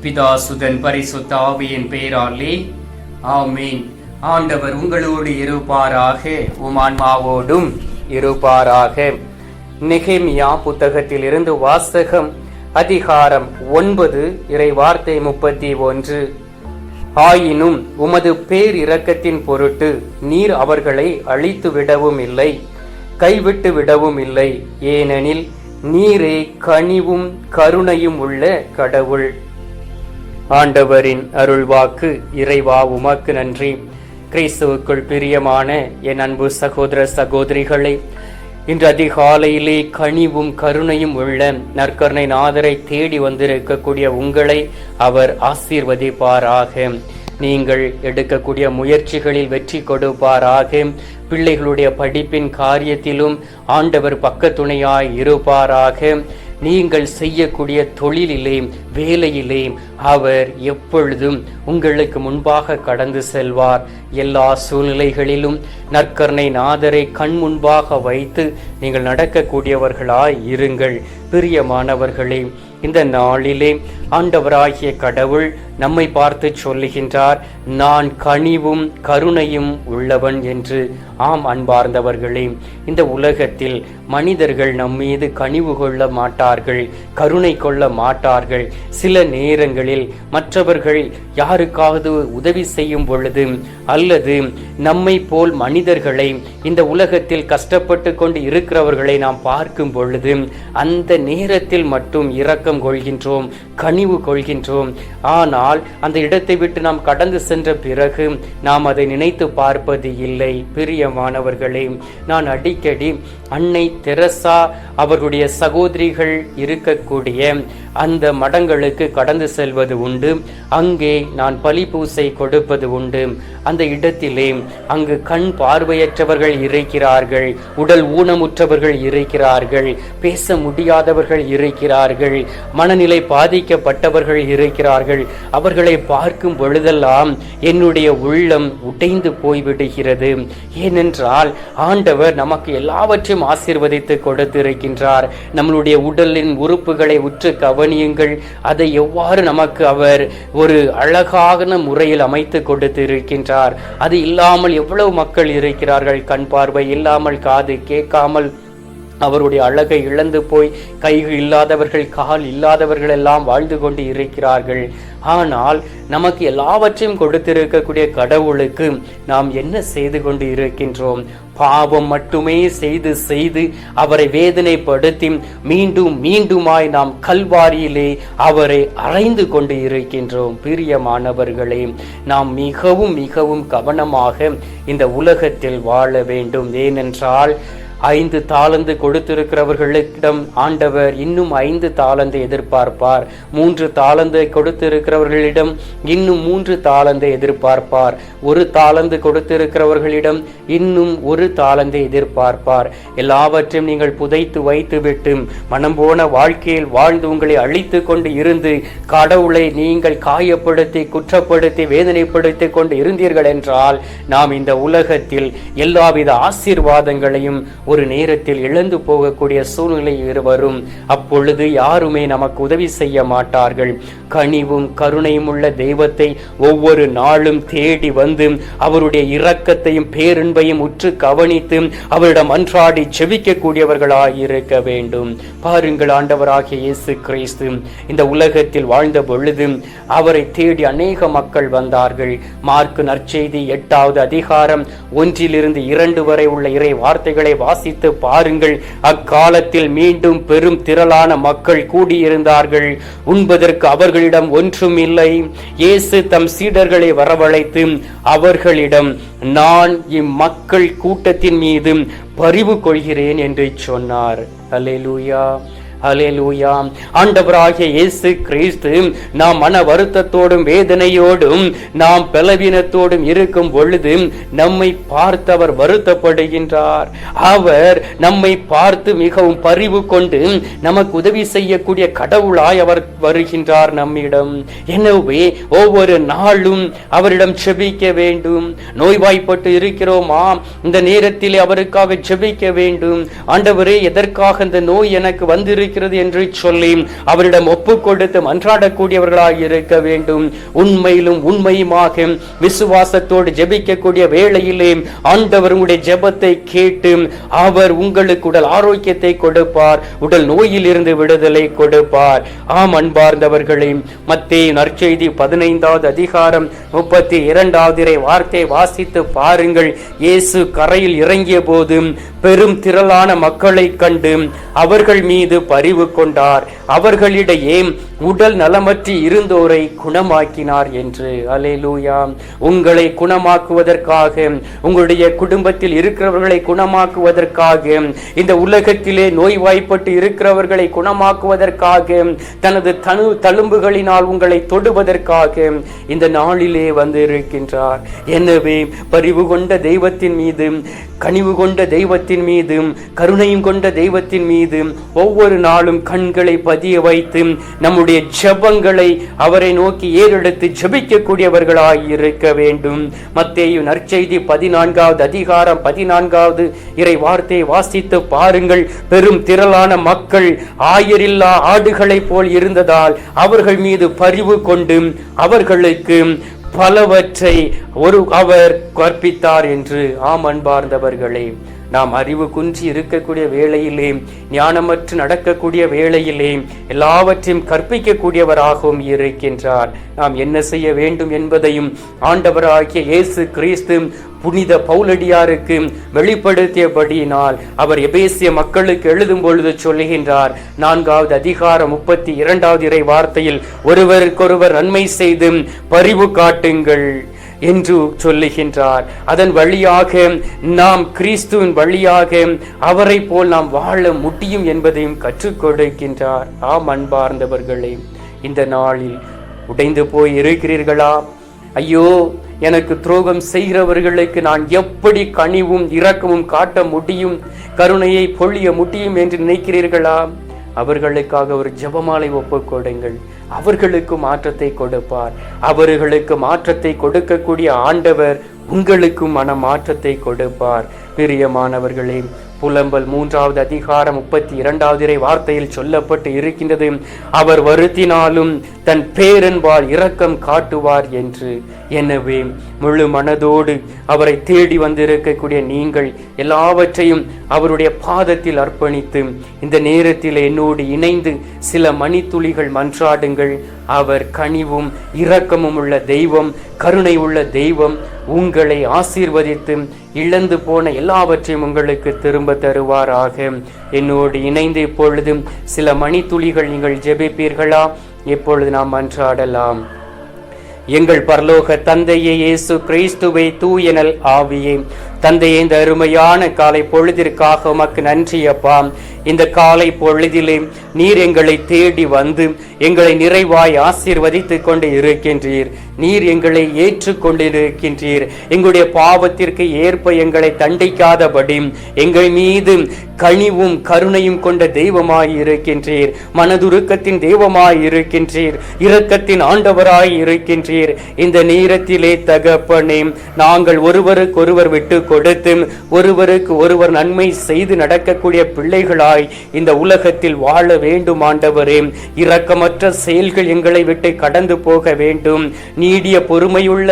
பிதா சுதன் பரிசுத்த ஆவியின் பெயராலே ஆமீன். ஆண்டவர் உங்களோடு இருப்பாராக, உம் ஆன்மாவோடும் இருப்பாராக. நெகேமியா புத்தகத்தில் இருந்து வாசகம். அதிகாரம் 9, இறை வார்த்தை 31. ஆயினும் உமது பேர் இரக்கத்தின் பொருட்டு நீர் அவர்களை அழித்து விடவும் இல்லை, கைவிட்டு விடவும் இல்லை. ஏனெனில் நீரே கனிவும் கருணையும் உள்ள கடவுள். ஆண்டவரின் அருள்வாக்கு. இறைவா உமக்கு நன்றி. கிறிஸ்துவுக்குள் பிரியமான என் அன்பு சகோதர சகோதரிகளை, இன்று அதிகாலையிலே கனிவும் கருணையும் உள்ள நற்கருணை நாதரை தேடி வந்திருக்கக்கூடிய உங்களை அவர் ஆசீர்வதிப்பாராக. நீங்கள் எடுக்கக்கூடிய முயற்சிகளில் வெற்றி கொடுப்பாராக. பிள்ளைகளுடைய படிப்பின் காரியத்திலும் ஆண்டவர் பக்கத்துணையாய் இருப்பாராக. நீங்கள் செய்யக்கூடிய தொழிலிலே, வேலையிலே அவர் எப்பொழுதும் உங்களுக்கு முன்பாக கடந்து செல்வார். எல்லா சூழ்நிலைகளிலும் நற்கருணை நாதரை கண் முன்பாக வைத்து நீங்கள் நடக்கக்கூடியவர்களாய் இருங்கள். பிரியமானவர்களே, இந்த நாளிலே ஆண்டவராகிய கடவுள் நம்மை பார்த்து சொல்லுகின்றார், நான் கனிவும் கருணையும் உள்ளவன் என்று. ஆம் அன்பார்ந்தவர்களே, இந்த உலகத்தில் மனிதர்கள் நம்மீது கனிவு கொள்ள மாட்டார்கள், கருணை கொள்ள மாட்டார்கள். சில நேரங்களில் மற்றவர்கள் யாருக்காவது உதவி செய்யும் பொழுது, அல்லது நம்மை போல் மனிதர்களை இந்த உலகத்தில் கஷ்டப்பட்டு கொண்டு இருக்கிறவர்களை நாம் பார்க்கும் பொழுது அந்த நேரத்தில் மட்டும் இரக்கம் கொள்கின்றோம், கனிவு கொள்கின்றோம். ஆனால் அந்த இடத்தை விட்டு நாம் கடந்து சென்ற பிறகு நாம் அதை நினைத்து பார்ப்பது இல்லை. பிரியமானவர்களே, நான் அடிக்கடி அன்னை தெரசா அவர்களுடைய சகோதரிகள் இருக்கக்கூடிய அந்த மடங்களுக்கு கடந்து செல்வது உண்டு. அங்கே நான் பலி பூசை கொடுப்பது உண்டு. அந்த இடத்திலே அங்கு கண் பார்வையற்றவர்கள் இருக்கிறார்கள், உடல் ஊனமுற்றவர்கள் இருக்கிறார்கள், பேச முடியாதவர்கள் இருக்கிறார்கள், மனநிலை பாதிக்கப்பட்டவர்கள் இருக்கிறார்கள். அவர்களை பார்க்கும் பொழுதெல்லாம் என்னுடைய உள்ளம் உடைந்து போய்விடுகிறது. ஏனென்றால் ஆண்டவர் நமக்கு எல்லாவற்றையும் ஆசீர்வதித்து கொடுத்திருக்கின்றார். நம்மளுடைய உடலின் உறுப்புகளை உற்று கவனியுங்கள். அதை எவ்வாறு நமக்கு அவர் ஒரு அழகான முறையில் அமைத்து கொடுத்திருக்கின்றார். அது இல்லாமல் எவ்வளவு மக்கள் இருக்கிறார்கள், கண் பார்வை இல்லாமல், காது கேட்காமல், அவருடைய அழகை இழந்து போய் கைகள் இல்லாதவர்கள், கால் இல்லாதவர்கள் எல்லாம் வாழ்ந்து கொண்டு இருக்கிறார்கள். ஆனால் நமக்கு எல்லாவற்றையும் கொடுத்திருக்கக்கூடிய கடவுளுக்கு நாம் என்ன செய்து கொண்டு இருக்கின்றோம்? பாவம் மட்டுமே செய்து செய்து அவரை வேதனைப்படுத்தி மீண்டும் மீண்டுமாய் நாம் கல்வாரியிலே அவரை அறைந்து கொண்டு இருக்கின்றோம். பிரியமானவர்களே, நாம் மிகவும் மிகவும் கவனமாக இந்த உலகத்தில் வாழ வேண்டும். ஏனென்றால் 5 தாலந்து கொடுத்திருக்கிறவர்களிடம் ஆண்டவர் இன்னும் 5 தாலந்தை எதிர்பார்ப்பார். 3 தாலந்தை கொடுத்திருக்கிறவர்களிடம் இன்னும் 3 தாலந்தை எதிர்பார்ப்பார். 1 தாலந்து கொடுத்திருக்கிறவர்களிடம் இன்னும் 1 தாலந்தை எதிர்பார்ப்பார். எல்லாவற்றையும் நீங்கள் புதைத்து வைத்துவிட்டு மனம் போன வாழ்க்கையில் வாழ்ந்து உங்களை அழித்து கொண்டு இருந்து கடவுளை நீங்கள் காயப்படுத்தி, குற்றப்படுத்தி, வேதனைப்படுத்தி கொண்டு இருந்தீர்கள் என்றால் நாம் இந்த உலகத்தில் எல்லாவித ஆசீர்வாதங்களையும் ஒரு நேரத்தில் இழந்து போகக்கூடிய சூழ்நிலை வரும். அப்பொழுது யாருமே நமக்கு உதவி செய்ய மாட்டார்கள். கனிவும் கருணையும் உள்ள தெய்வத்தை ஒவ்வொரு நாளும் தேடி வந்து அவருடைய இரக்கத்தையும் பேரன்பையும் உற்று கவனித்து அவரிடம் அன்றாடி செபிக்கக்கூடியவர்களாய் இருக்க வேண்டும். பாருங்கள், ஆண்டவராகிய இயேசு கிறிஸ்து இந்த உலகத்தில் வாழ்ந்த பொழுது அவரை தேடி அநேக மக்கள் வந்தார்கள். மார்க்கு நற்செய்தி 8வது அதிகாரம் 1 - 2 வரை உள்ள இறை வார்த்தைகளை வாசித்து பாருங்கள். அக்காலத்தில் மீண்டும் பெரும் திரளான மக்கள் கூடியிருந்தார்கள். உண்பதற்கு அவர்களிடம் ஒன்றும் இல்லை. இயேசு தம் சீடர்களை வரவழைத்து அவர்களிடம், நான் இம்மக்கள் கூட்டத்தின் மீது பரிவு கொள்கிறேன் என்று சொன்னார். அல்லேலூயா, அல்லேலூயா. ஆண்டவராகிய இயேசு கிறிஸ்து நாம் மன வருத்தத்தோடும் வேதனையோடும் நாம் பலவீனத்தோடும் இருக்கும் பொழுது நம்மை பார்த்து அவர் வருத்தப்படுகின்றார். அவர் நம்மை பார்த்து மிகவும் பரிவு கொண்டு நமக்கு உதவி செய்யக்கூடிய கடவுளாய் அவர் வருகின்றார் நம்மிடம். எனவே ஒவ்வொரு நாளும் அவரிடம் செபிக்க வேண்டும். நோய்வாய்ப்பட்டு இருக்கிறோமா, இந்த நேரத்தில் அவருக்காக செபிக்க வேண்டும். ஆண்டவரே, எதற்காக இந்த நோய் எனக்கு வந்திருக்கிறது இருக்கிறது என்று சொல்லி அவரிடம் ஒப்பு கொடுத்து மன்றாடக்கூடியவர்களாக இருக்க வேண்டும். உண்மையிலும் உண்மையுமாக விசுவாசத்தோடு ஜெபிக்கக்கூடிய வேளையிலே ஆண்டவர் உங்களுடைய ஜெபத்தை கேட்டு அவர் உங்களுக்கு உடல் ஆரோக்கியத்தை கொடுப்பார், உடல் நோயில் இருந்து விடுதலை கொடுப்பார். ஆம் அன்பார்ந்தவர்களே, மத்தேயு நற்செய்தி 15வது அதிகாரம் 32வது வார்த்தை வாசித்து பாருங்கள். இயேசு கரையில் இறங்கிய போது பெரும் திரளான மக்களை கண்டு அவர்கள் மீது பரிவு கொண்டார், அவர்களிடையே உடல் நலமற்றி இருந்தோரை குணமாக்கினார் என்று. அல்லேலூயா. உங்களை குணமாக்குவதற்காக, உங்களுடைய குடும்பத்தில் இருக்கிறவர்களை குணமாக்குவதற்காக, இந்த உலகத்திலே நோய்வாய்ப்பட்டு இருக்கிறவர்களை குணமாக்குவதற்காக, தனது தழும்புகளினால் உங்களை தொடுவதற்காக இந்த நாளிலே வந்து இருக்கின்றார். எனவே பரிவு கொண்ட தெய்வத்தின் மீது, கனிவு கொண்ட தெய்வத்தின் மீது, கருணையும் கொண்ட தெய்வத்தின் மீது ஒவ்வொரு நாளும் கண்களை பதிய வைத்து நம்முடைய ஜெபங்களை அவரை நோக்கி ஏறெடுத்து ஜெபிக்கக்கூடியவர்களாய் இருக்க வேண்டும். மத்தேயு நற்செய்தி 14வது அதிகாரம் 14வது இறை வார்த்தையை வாசித்து பாருங்கள். பெரும் திரளான மக்கள் ஆயரில்லா ஆடுகளைப் போல் இருந்ததால் அவர்கள் மீது பரிவு கொண்டு அவர்களுக்கு பலவற்றை அவர் கற்பித்தார் என்று. ஆம் அன்பார்ந்தவர்களே, நாம் அறிவு குன்றி இருக்கக்கூடிய வேளையிலே, ஞானமற்று நடக்கக்கூடிய வேளையிலே எல்லாவற்றையும் கற்பிக்கக்கூடியவராகவும் இருக்கின்றார். நாம் என்ன செய்ய வேண்டும் என்பதையும் ஆண்டவராகிய இயேசு கிறிஸ்து புனித பவுலடியாருக்கு வெளிப்படுத்தியபடியினால் அவர் எபேசிய மக்களுக்கு எழுதும் பொழுது சொல்லுகின்றார். 4வது அதிகாரம் 32வது இறை வார்த்தையில், ஒருவருக்கொருவர் நன்மை செய்து பரிவு காட்டுங்கள் என்று சொல்லுகின்றார். அதன் வழியாக நாம் கிறிஸ்துவின் வழியாக அவரை போல் நாம் வாழ முடியும் என்பதையும் கற்றுக் கொடுக்கின்றார். ஆம் அன்பார்ந்தவர்களே, இந்த நாளில் உடைந்து போய் இருக்கிறீர்களா? ஐயோ, எனக்கு துரோகம் செய்கிறவர்களுக்கு நான் எப்படி கனிவும் இரக்கமும் காட்ட முடியும், கருணையை பொழிய முடியும் என்று நினைக்கிறீர்களா? அவர்களுக்காக ஒரு ஜெபமாலை ஒப்புக் கொடுங்கள். அவர்களுக்கு மாற்றத்தை கொடுப்பார். அவர்களுக்கு மாற்றத்தை கொடுக்கக்கூடிய ஆண்டவர் உங்களுக்கும் மன மாற்றத்தை கொடுப்பார். பிரியமானவர்களே, புலம்பல் 3வது அதிகாரம் 32வது இறை வார்த்தையில் சொல்லப்பட்டு இருக்கின்றது, அவர் வருத்தினாலும் தன் பேரன்பால் இரக்கம் காட்டுவார் என்று. எனவே முழு மனதோடு அவரை தேடி வந்திருக்கக்கூடிய நீங்கள் எல்லாவற்றையும் அவருடைய பாதத்தில் அர்ப்பணித்து இந்த நேரத்தில் என்னோடு இணைந்து சில மணித்துளிகள் மன்றாடுங்கள். அவர் கனிவும் இரக்கமும் உள்ள தெய்வம், கருணை உள்ள தெய்வம். உங்களை ஆசீர்வதித்து இழந்து போன எல்லாவற்றையும் உங்களுக்கு திரும்ப தருவாராக. என்னோடு இணைந்து இப்பொழுது சில மணித்துளிகள் நீங்கள் ஜெபிப்பீர்களா? இப்பொழுது நாம் மன்றாடலாம். எங்கள் பரலோக தந்தையே, இயேசு கிறிஸ்துவே, தூயனல் ஆவியே, தந்தையே, இந்த அருமையான காலை பொழுதிற்காக உமக்கு நன்றி அப்பா. இந்த காலை பொழுதிலே நீர் எங்களை தேடி வந்து எங்களை நிறைவாய் ஆசீர்வதித்து கொண்டு இருக்கின்றீர். நீர் எங்களை ஏற்றுக்கொண்டிருக்கின்றீர். எங்களுடைய பாவத்திற்கு ஏற்ப எங்களை தண்டிக்காதபடி எங்கள் மீது கனிவும் கருணையும் கொண்ட தெய்வமாய் இருக்கின்றீர். மனதுருக்கத்தின் தெய்வமாய் இருக்கின்றீர். இரக்கத்தின் ஆண்டவராய் இருக்கின்றீர். இந்த நேரத்திலே தகப்பனே, நாங்கள் ஒருவருக்கொருவர் விட்டு கொடுத்து ஒருவருக்கு ஒருவர் நன்மை செய்து நடக்கக்கூடிய பிள்ளைகளாய் இந்த உலகத்தில் வாழ வேண்டும் ஆண்டவரே. இரக்கமற்ற செயல்கள் எங்களை விட்டு கடந்து போக வேண்டும். நீடிய பொறுமையுள்ள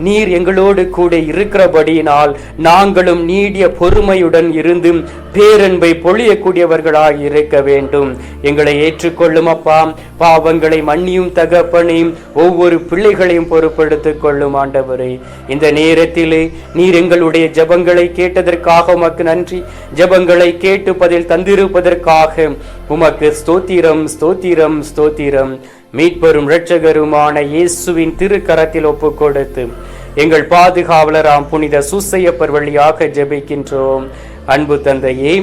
நீர் எங்களோடு கூட இருக்கிறபடியினால் நாங்களும் நீடிய பொறுமையுடன் இருந்து பேரன்பை பொழியக்கூடியவர்களாக இருக்க வேண்டும். எங்களை ஏற்றுக்கொள்ளும் அப்பா. பாவங்களை மன்னியும் தகப்பனையும் ஒவ்வொரு பிள்ளைகளையும் பொறுப்படுத்திக் கொள்ளும் ஆண்டவரே. இந்த நேரத்திலே நீர் எங்களுடைய ஜெபங்களை கேட்டதற்காக உமக்கு நன்றி. ஜெபங்களை கேட்டு பதில் தந்திருப்பதற்காக உமக்கு ஸ்தோத்திரம், ஸ்தோத்திரம், ஸ்தோத்திரம். மீட்பெரும் இரட்சகருமான இயேசுவின் திருக்கரத்தில் ஒப்பு கொடுத்து எங்கள் பாதுகாவலராம் புனித சூசையப்பர் வழியாக ஜெபிக்கின்றோம். அன்பு தந்தையே,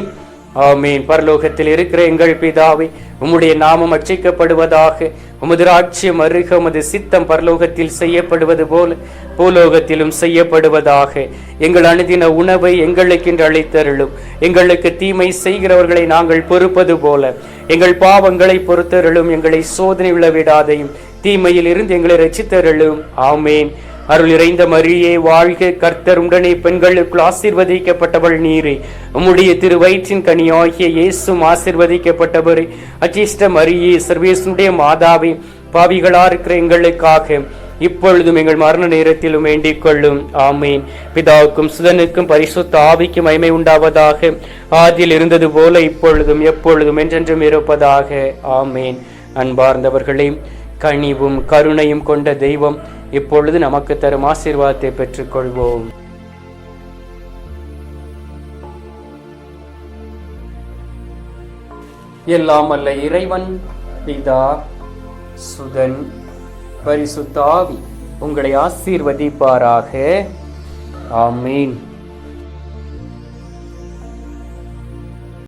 ஆமீன். பரலோகத்தில் இருக்கிற எங்கள் பிதாவே, உம்முடைய நாமம் அர்ச்சிக்கப்படுவதாக. உமது ராஜ்யம் அருக. உமது சித்தம் பரலோகத்தில் செய்யப்படுவது போல பூலோகத்திலும் செய்யப்படுவதாக. எங்கள் அனுதின உணவை எங்களுக்கு இன்று அளித்தருளும். எங்களுக்கு தீமை செய்கிறவர்களை நாங்கள் பொறுப்பது போல எங்கள் பாவங்களை பொறுத்தருளும். எங்களை சோதனை விழவிடாதையும் தீமையில் இருந்து எங்களை ரட்சித்தருளும். ஆமேன். அருள் நிறைந்த மரியே வாழ்க, கர்த்தர் உடனே பெண்களுக்குள் ஆசீர்வதிக்கப்பட்டவள் நீரே. உம்முடைய திரு வயிற்றின் கனியாகிய இயேசும் ஆசீர்வதிக்கப்பட்டவரே. அச்சிஷ்ட மரியே, சர்வேசுடைய மாதாவே, பாவிகளா இருக்கிற எங்களுக்காக இப்பொழுதும் எங்கள் மரண நேரத்திலும் வேண்டிக் கொள்ளும். ஆமீன். பிதாவுக்கும் சுதனுக்கும் பரிசுத்த ஆவிக்கும் மகிமை உண்டாவதாக. ஆதியில் இருந்தது போல இப்பொழுதும் எப்பொழுதும் என்றென்றும் இருப்பதாக. ஆமீன். அன்பார்ந்தவர்களே, கனிவும் கருணையும் கொண்ட தெய்வம் இப்பொழுது நமக்கு தரும் ஆசீர்வாதத்தை பெற்றுக்கொள்வோம். எல்லாம் அல்ல இறைவன் பிதா, சுதன், பரிசுத்த ஆவி உங்களை ஆசீர்வதிப்பாராக. ஆமீன்.